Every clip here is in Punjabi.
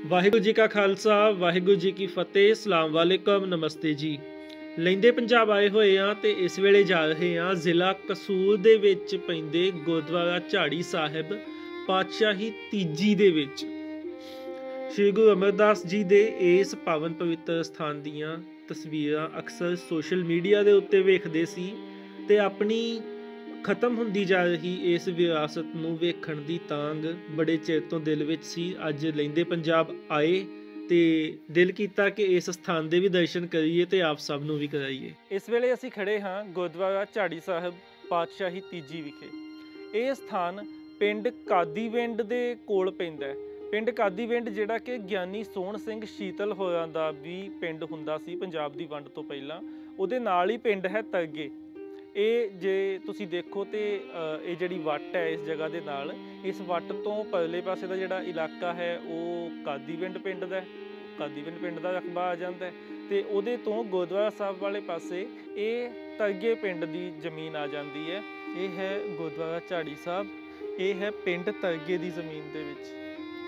ਵਾਹਿਗੁਰੂ ਜੀ ਕਾ ਖਾਲਸਾ ਵਾਹਿਗੁਰੂ ਜੀ ਕੀ ਫਤਿਹ। ਸਲਾਮ ਵਾਲੇਕਮ, ਨਮਸਤੇ ਜੀ। ਲਹਿੰਦੇ ਪੰਜਾਬ ਆਏ ਹੋਏ ਆ ਤੇ ਇਸ ਵੇਲੇ ਜਾ ਰਹੇ ਆ ਜ਼ਿਲ੍ਹਾ ਕਸੂਰ ਦੇ ਵਿੱਚ ਪੈਂਦੇ ਗੁਰਦੁਆਰਾ ਝਾੜੀ ਸਾਹਿਬ ਪਾਤਸ਼ਾਹੀ ਤੀਜੀ ਦੇ ਵਿੱਚ ਸ਼੍ਰੀ ਗੁਰੂ ਅਮਰਦਾਸ ਜੀ ਦੇ ਇਸ ਪਾਵਨ ਪਵਿੱਤਰ ਸਥਾਨ ਦੀਆਂ ਤਸਵੀਰਾਂ ਅਕਸਰ ਸੋਸ਼ਲ ਮੀਡੀਆ ਦੇ ਉੱਤੇ ਵੇਖਦੇ ਸੀ ਤੇ ਆਪਣੀ ਖਤਮ ਹੁੰਦੀ ਜਾ ਰਹੀ ਇਸ ਵਿਰਾਸਤ ਨੂੰ ਵੇਖਣ ਦੀ ਤਾਂਗ ਬੜੇ ਚਿਰ ਤੋਂ ਦਿਲ ਵਿੱਚ ਸੀ। ਅੱਜ ਲਹਿੰਦੇ ਪੰਜਾਬ ਆਏ ਤੇ ਦਿਲ ਕੀਤਾ ਕਿ ਇਸ ਸਥਾਨ ਦੇ ਵੀ ਦਰਸ਼ਨ ਕਰੀਏ ਤੇ ਆਪ ਸਭ ਨੂੰ ਵੀ ਕਰਾਈਏ। ਇਸ ਵੇਲੇ ਅਸੀਂ ਖੜੇ ਹਾਂ ਗੁਰਦੁਆਰਾ ਝਾੜੀ ਸਾਹਿਬ ਪਾਤਸ਼ਾਹੀ ਤੀਜੀ ਵਿਖੇ। ਇਹ ਸਥਾਨ ਪਿੰਡ ਕਾਦੀਵਿੰਡ ਦੇ ਕੋਲ ਪੈਂਦਾ ਹੈ। ਪਿੰਡ ਕਾਦੀਵਿੰਡ ਜਿਹੜਾ ਕਿ ਗਿਆਨੀ ਸੋਹਣ ਸਿੰਘ ਸ਼ੀਤਲ ਹੋਰਾਂ ਦਾ ਵੀ ਪਿੰਡ ਹੁੰਦਾ ਸੀ ਪੰਜਾਬ ਦੀ ਵੰਡ ਤੋਂ ਪਹਿਲਾਂ। ਉਹਦੇ ਨਾਲ ਹੀ ਪਿੰਡ ਹੈ ਤਰਗੇ। ਇਹ ਜੇ ਤੁਸੀਂ ਦੇਖੋ ਤੇ ਇਹ ਜਿਹੜੀ ਵੱਟ ਹੈ ਇਸ ਜਗ੍ਹਾ ਦੇ ਨਾਲ, ਇਸ ਵੱਟ ਤੋਂ ਪਰਲੇ ਪਾਸੇ ਦਾ ਜਿਹੜਾ ਇਲਾਕਾ ਹੈ ਉਹ ਕਾਦੀਵਿੰਡ ਪਿੰਡ ਦਾ, ਕਾਦੀਵਿੰਡ ਪਿੰਡ ਦਾ ਰਕਬਾ ਆ ਜਾਂਦਾ ਤੇ ਉਹਦੇ ਤੋਂ ਗੁਰਦੁਆਰਾ ਸਾਹਿਬ ਵਾਲੇ ਪਾਸੇ ਇਹ ਤਰਗੇ ਪਿੰਡ ਦੀ ਜ਼ਮੀਨ ਆ ਜਾਂਦੀ ਹੈ। ਇਹ ਹੈ ਗੁਰਦੁਆਰਾ ਝਾੜੀ ਸਾਹਿਬ, ਇਹ ਹੈ ਪਿੰਡ ਤਰਗੇ ਦੀ ਜ਼ਮੀਨ ਦੇ ਵਿੱਚ।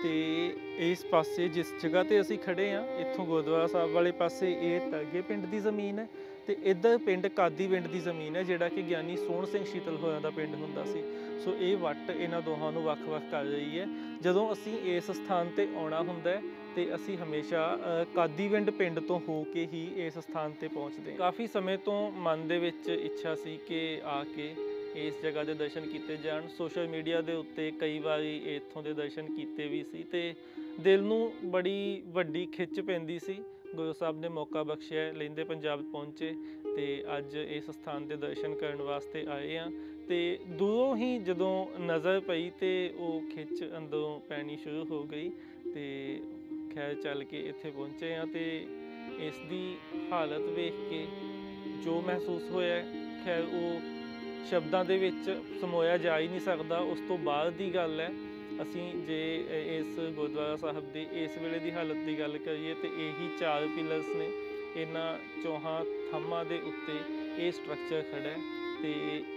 ਤੇ ਇਸ ਪਾਸੇ ਜਿਸ ਜਗ੍ਹਾ ਤੇ ਅਸੀਂ ਖੜੇ ਹਾਂ ਇੱਥੋਂ ਗੁਰਦੁਆਰਾ ਸਾਹਿਬ ਵਾਲੇ ਪਾਸੇ ਇਹ ਤਰਗੇ ਪਿੰਡ ਦੀ ਜ਼ਮੀਨ ਹੈ ਤੇ ਇੱਧਰ ਪਿੰਡ ਕਾਦੀਵਿੰਡ ਦੀ ਜ਼ਮੀਨ ਹੈ ਜਿਹੜਾ ਕਿ ਗਿਆਨੀ ਸੋਹਣ ਸਿੰਘ ਸ਼ੀਤਲ ਹੋਰਾਂ ਦਾ ਪਿੰਡ ਹੁੰਦਾ ਸੀ। ਸੋ ਇਹ ਵੱਟ ਇਹਨਾਂ ਦੋਹਾਂ ਨੂੰ ਵੱਖ-ਵੱਖ ਕਰ ਰਹੀ ਹੈ। ਜਦੋਂ ਅਸੀਂ ਇਸ ਸਥਾਨ ਤੇ ਆਉਣਾ ਹੁੰਦਾ ਹੈ ਤੇ ਅਸੀਂ ਹਮੇਸ਼ਾ ਕਾਦੀਵਿੰਡ ਪਿੰਡ ਤੋਂ ਹੋ ਕੇ ਹੀ ਇਸ ਸਥਾਨ ਤੇ ਪਹੁੰਚਦੇ ਹਾਂ। ਕਾਫੀ ਸਮੇਂ ਤੋਂ ਮਨ ਦੇ ਵਿੱਚ ਇੱਛਾ ਸੀ ਕਿ ਆ ਕੇ ਇਸ ਜਗ੍ਹਾ ਦੇ ਦਰਸ਼ਨ ਕੀਤੇ ਜਾਣ। ਸੋਸ਼ਲ ਮੀਡੀਆ ਦੇ ਉੱਤੇ ਕਈ ਵਾਰੀ ਇੱਥੋਂ ਦੇ ਦਰਸ਼ਨ ਕੀਤੇ ਵੀ ਸੀ ਤੇ ਦਿਲ ਨੂੰ ਬੜੀ ਵੱਡੀ ਖਿੱਚ ਪੈਂਦੀ ਸੀ। ਗੁਰੂ ਸਾਹਿਬ ਨੇ ਮੌਕਾ ਬਖਸ਼ਿਆ, ਲਹਿੰਦੇ ਪੰਜਾਬ ਪਹੁੰਚੇ ਤੇ ਅੱਜ ਇਸ ਸਥਾਨ ਦੇ ਦਰਸ਼ਨ ਕਰਨ ਵਾਸਤੇ ਆਏ ਹਾਂ। ਤੇ ਦੂਰੋਂ ਹੀ ਜਦੋਂ ਨਜ਼ਰ ਪਈ ਤੇ ਉਹ ਖਿੱਚ ਅੰਦਰੋਂ ਪੈਣੀ ਸ਼ੁਰੂ ਹੋ ਗਈ ਤੇ ਖੈਰ ਚੱਲ ਕੇ ਇੱਥੇ ਪਹੁੰਚੇ ਹਾਂ ਤੇ ਇਸ ਦੀ ਹਾਲਤ ਵੇਖ ਕੇ ਜੋ ਮਹਿਸੂਸ ਹੋਇਆ ਖੈਰ ਉਹ ਸ਼ਬਦਾਂ ਦੇ ਵਿੱਚ ਸਮੋਇਆ ਜਾ ਹੀ ਨਹੀਂ ਸਕਦਾ। ਉਸ ਤੋਂ ਬਾਅਦ ਦੀ ਗੱਲ ਹੈ। ਅਸੀਂ ਜੇ ਇਸ ਗੁਰਦੁਆਰਾ ਸਾਹਿਬ ਦੀ ਇਸ ਵੇਲੇ ਦੀ ਹਾਲਤ ਦੀ ਗੱਲ ਕਰੀਏ ਤੇ ਇਹੀ 4 ਪਿਲਰਸ ਨੇ। ਇਹਨਾਂ ਚੌਹਾਂ ਥੰਮਾਂ ਦੇ ਉੱਤੇ ਇਹ ਸਟਰਕਚਰ ਖੜਾ ਹੈ ਤੇ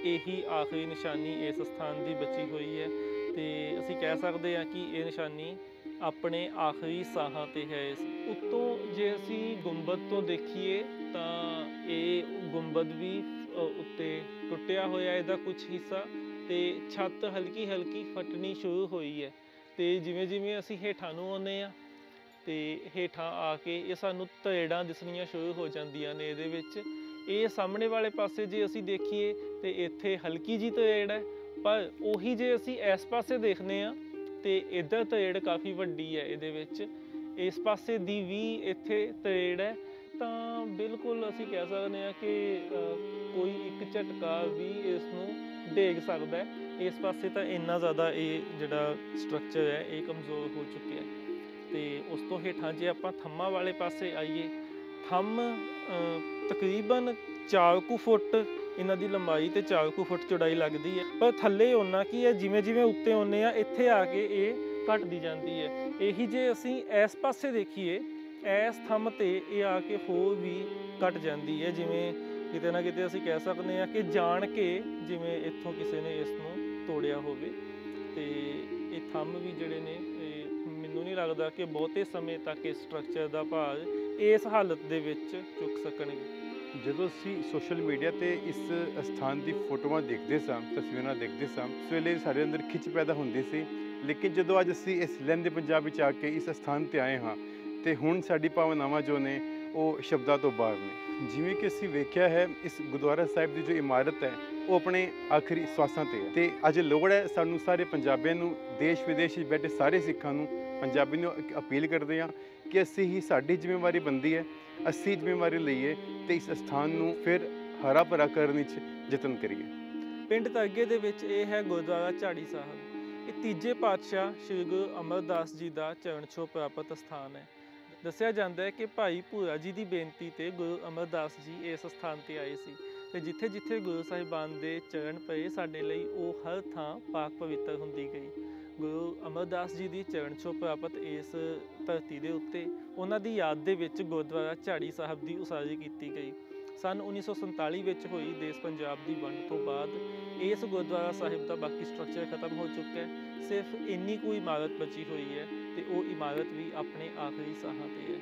ਇਹੀ ਆਖਰੀ ਨਿਸ਼ਾਨੀ ਇਸ ਸਥਾਨ ਦੀ ਬਚੀ ਹੋਈ ਹੈ ਤੇ ਅਸੀਂ ਕਹਿ ਸਕਦੇ ਹਾਂ ਕਿ ਇਹ ਨਿਸ਼ਾਨੀ ਆਪਣੇ ਆਖਰੀ ਸਾਹਾਂ ਤੇ ਹੈ। ਇਸ ਉੱਤੋਂ ਜੇ ਅਸੀਂ ਗੁੰਬਦ ਤੋਂ ਦੇਖੀਏ ਤਾਂ ਇਹ ਗੁੰਬਦ ਵੀ ਉੱਤੇ ਟੁੱਟਿਆ ਹੋਇਆ ਇਹਦਾ ਕੁਝ ਹਿੱਸਾ ਤੇ ਛੱਤ ਹਲਕੀ ਹਲਕੀ ਫਟਣੀ ਸ਼ੁਰੂ ਹੋਈ ਹੈ। ਤੇ ਜਿਵੇਂ ਜਿਵੇਂ ਅਸੀਂ ਹੇਠਾਂ ਨੂੰ ਆਉਂਦੇ ਹਾਂ ਤੇ ਹੇਠਾਂ ਆ ਕੇ ਇਹ ਸਾਨੂੰ ਤਰੇੜਾਂ ਦਿਸਣੀਆਂ ਸ਼ੁਰੂ ਹੋ ਜਾਂਦੀਆਂ ਨੇ ਇਹਦੇ ਵਿੱਚ। ਇਹ ਸਾਹਮਣੇ ਵਾਲੇ ਪਾਸੇ ਜੇ ਅਸੀਂ ਦੇਖੀਏ ਤੇ ਇੱਥੇ ਹਲਕੀ ਜਿਹੀ ਤਰੇੜ ਹੈ, ਪਰ ਉਹੀ ਜੇ ਅਸੀਂ ਇਸ ਪਾਸੇ ਦੇਖਦੇ ਹਾਂ ਤੇ ਇੱਧਰ ਤਰੇੜ ਕਾਫੀ ਵੱਡੀ ਹੈ ਇਹਦੇ ਵਿੱਚ। ਇਸ ਪਾਸੇ ਦੀ ਵੀ ਇੱਥੇ ਤਰੇੜ ਹੈ ਤਾਂ ਬਿਲਕੁਲ ਅਸੀਂ ਕਹਿ ਸਕਦੇ ਹਾਂ ਕਿ ਕੋਈ ਇੱਕ ਝਟਕਾ ਵੀ ਇਸ ਨੂੰ ਡੇਗ ਸਕਦਾ ਹੈ। ਇਸ ਪਾਸੇ ਤਾਂ ਇੰਨਾ ਜ਼ਿਆਦਾ ਇਹ ਜਿਹੜਾ ਸਟਰਕਚਰ ਹੈ ਇਹ ਕਮਜ਼ੋਰ ਹੋ ਚੁੱਕਿਆ ਤੇ ਉਸ ਤੋਂ ਹੇਠਾਂ ਜੇ ਆਪਾਂ ਥੰਮਾਂ ਵਾਲੇ ਪਾਸੇ ਆਈਏ, ਥੰਮ ਤਕਰੀਬਨ 4 ਕੁ ਫੁੱਟ ਇਹਨਾਂ ਦੀ ਲੰਬਾਈ ਤੇ 4 ਕੁ ਫੁੱਟ ਚੌੜਾਈ ਲੱਗਦੀ ਹੈ, ਪਰ ਥੱਲੇ ਓਨਾ ਕੀ ਹੈ ਜਿਵੇਂ ਜਿਵੇਂ ਉੱਤੇ ਆਉਂਦੇ ਆ ਇੱਥੇ ਆ ਕੇ ਇਹ ਘਟਦੀ ਜਾਂਦੀ ਹੈ। ਇਹੀ ਜੇ ਅਸੀਂ ਇਸ ਪਾਸੇ ਦੇਖੀਏ ਇਸ ਥੰਮ ਤੇ ਇਹ ਆ ਕੇ ਹੋਰ ਵੀ ਘਟ ਜਾਂਦੀ ਹੈ। ਜਿਵੇਂ ਕਿਤੇ ਨਾ ਕਿਤੇ ਅਸੀਂ ਕਹਿ ਸਕਦੇ ਹਾਂ ਕਿ ਜਾਣ ਕੇ ਜਿਵੇਂ ਇੱਥੋਂ ਕਿਸੇ ਨੇ ਇਸ ਨੂੰ ਤੋੜਿਆ ਹੋਵੇ। ਤੇ ਇਹ ਥੰਮ ਵੀ ਜਿਹੜੇ ਨੇ ਮੈਨੂੰ ਨਹੀਂ ਲੱਗਦਾ ਕਿ ਬਹੁਤੇ ਸਮੇਂ ਤੱਕ ਇਸ ਸਟਰਕਚਰ ਦਾ ਭਾਰ ਇਸ ਹਾਲਤ ਦੇ ਵਿੱਚ ਚੁੱਕ ਸਕਣਗੇ। ਜਦੋਂ ਅਸੀਂ ਸੋਸ਼ਲ ਮੀਡੀਆ ਤੇ ਇਸ ਸਥਾਨ ਦੀ ਫੋਟੋਆਂ ਦੇਖਦੇ ਸਾਂ, ਤਸਵੀਰਾਂ ਦੇਖਦੇ ਸਾਂ, ਉਸ ਵੇਲੇ ਸਾਡੇ ਅੰਦਰ ਖਿੱਚ ਪੈਦਾ ਹੁੰਦੀ ਸੀ। ਲੇਕਿਨ ਜਦੋਂ ਅੱਜ ਅਸੀਂ ਇਸ ਲਹਿੰਦੇ ਪੰਜਾਬ ਵਿੱਚ ਆ ਕੇ ਇਸ ਸਥਾਨ ਤੇ ਆਏ ਹਾਂ ਤੇ ਹੁਣ ਸਾਡੀ ਭਾਵਨਾਵਾਂ ਜੋ ਨੇ ਉਹ ਸ਼ਬਦਾਂ ਤੋਂ ਬਾਹਰ ਨੇ। ਜਿਵੇਂ ਕਿ ਅਸੀਂ ਵੇਖਿਆ ਹੈ ਇਸ ਗੁਰਦੁਆਰਾ ਸਾਹਿਬ ਦੀ ਜੋ ਇਮਾਰਤ ਹੈ ਉਹ ਆਪਣੇ ਆਖਰੀ ਸਵਾਸਾਂ ਤੇ ਹੈ ਤੇ ਅੱਜ ਲੋੜ ਹੈ ਸਾਨੂੰ ਸਾਰੇ ਪੰਜਾਬੀਆਂ ਨੂੰ, ਦੇਸ਼ ਵਿਦੇਸ਼ ਵਿੱਚ ਬੈਠੇ ਸਾਰੇ ਸਿੱਖਾਂ ਨੂੰ, ਪੰਜਾਬੀ ਨੂੰ ਅਪੀਲ ਕਰਦੇ ਹਾਂ ਕਿ ਅਸੀਂ ਹੀ ਸਾਡੀ ਜ਼ਿੰਮੇਵਾਰੀ ਬਣਦੀ ਹੈ, ਅਸੀਂ ਜ਼ਿੰਮੇਵਾਰੀ ਲਈਏ ਤੇ ਇਸ ਸਥਾਨ ਨੂੰ ਫਿਰ ਹਰਾ ਭਰਾ ਕਰਨ ਵਿੱਚ ਯਤਨ ਕਰੀਏ। ਪਿੰਡ ਤਰਗੇ ਦੇ ਵਿੱਚ ਇਹ ਹੈ ਗੁਰਦੁਆਰਾ ਝਾੜੀ ਸਾਹਿਬ। ਇਹ ਤੀਜੇ ਪਾਤਸ਼ਾਹ ਸ਼੍ਰੀ ਗੁਰੂ ਅਮਰਦਾਸ ਜੀ ਦਾ ਚਰਨ ਛੋਹ ਪ੍ਰਾਪਤ ਸਥਾਨ ਹੈ। ਦੱਸਿਆ ਜਾਂਦਾ ਹੈ ਕਿ ਭਾਈ ਭੂਰਾ ਜੀ ਦੀ ਬੇਨਤੀ ਤੇ ਗੁਰੂ ਅਮਰਦਾਸ ਜੀ ਇਸ ਸਥਾਨ ਤੇ ਆਏ ਸੀ ਤੇ ਜਿੱਥੇ ਜਿੱਥੇ ਗੁਰੂ ਸਾਹਿਬਾਨ ਦੇ ਚਰਨ ਪਏ ਸਾਡੇ ਲਈ ਉਹ ਹਰ ਥਾਂ ਪਾਕ ਪਵਿੱਤਰ ਹੁੰਦੀ ਗਈ। ਗੁਰੂ ਅਮਰਦਾਸ ਜੀ ਦੀ ਚਰਨ ਛੋਹ ਪ੍ਰਾਪਤ ਇਸ ਧਰਤੀ ਦੇ ਉੱਤੇ ਉਹਨਾਂ ਦੀ ਯਾਦ ਦੇ ਵਿੱਚ ਗੁਰਦੁਆਰਾ ਝਾੜੀ ਸਾਹਿਬ ਦੀ ਉਸਾਰੀ ਕੀਤੀ ਗਈ। ਸੰਨ 1947 ਵਿੱਚ ਹੋਈ ਦੇਸ਼ ਪੰਜਾਬ ਦੀ ਵੰਡ ਤੋਂ ਬਾਅਦ ਇਸ ਗੁਰਦੁਆਰਾ ਸਾਹਿਬ ਦਾ ਬਾਕੀ ਸਟਰਕਚਰ ਖਤਮ ਹੋ ਚੁੱਕਾ ਹੈ। ਸਿਰਫ ਇੰਨੀ ਕੋਈ ਇਮਾਰਤ ਬਚੀ ਹੋਈ ਹੈ ਤੇ ਉਹ ਇਮਾਰਤ ਵੀ ਆਪਣੇ ਆਖਰੀ ਸਾਹਾਂ ਤੇ ਹੈ।